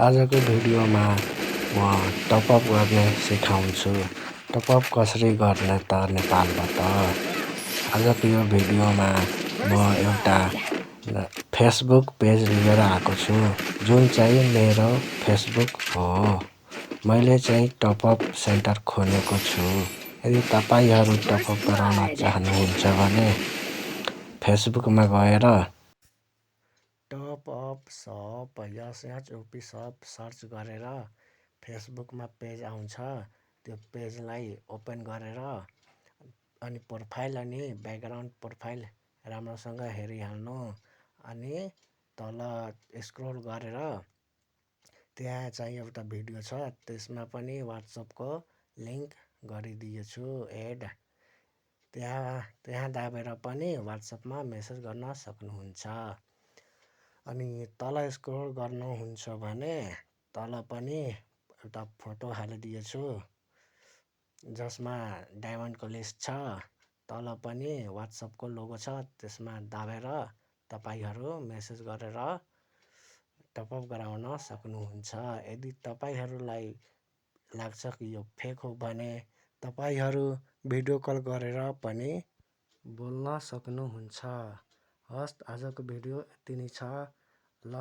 आजको भिडियोमा म टपअप गर्ने सिकाउँछु। टपअप कसरी गर्ने त नेपालबाट। आजको यो भिडियोमा म एउटा फेसबुक पेज लिएर आएको छु, जुन चाहिँ मेरो फेसबुक हो। मैले चाहिँ टपअप सेन्टर खोलेको छु। यदि तपाईहरू टपअप गराउन चाहनुहुन्छ भने फेसबुकमा गएर top up shop SHOP shop search गरेर फेसबुकमा पेज आउँछ। त्यो पेजलाई ओपन गरेर अनि प्रोफाइल अनि ब्याकग्राउन्ड प्रोफाइल राम्रोसँग हेरिहाल्नु। अनि तल स्क्रोल गरेर त्यहाँ चाहिँ एउटा भिडियो छ, त्यसमा पनि वाट्सएपको लिङ्क गरिदिएछु एड। त्यहाँ दाबेर पनि वाट्सएपमा मेसेज गर्न सक्नुहुन्छ। अनि तल स्क्रोल गर्नुहुन्छ भने तल पनि एउटा फोटो हालिदिएछु, जसमा डायमन्डको लिस्ट छ। तल पनि वाट्सएपको लोगो छ, त्यसमा दाबेर तपाईहरू मेसेज गरेर टपअप गराउन सक्नुहुन्छ। यदि तपाईहरूलाई लाग्छ कि यो फेक हो भने तपाईहरू भिडियो कल गरेर पनि बोल्न सक्नुहुन्छ। हस्, आजको भिडियो यति नै छ। ल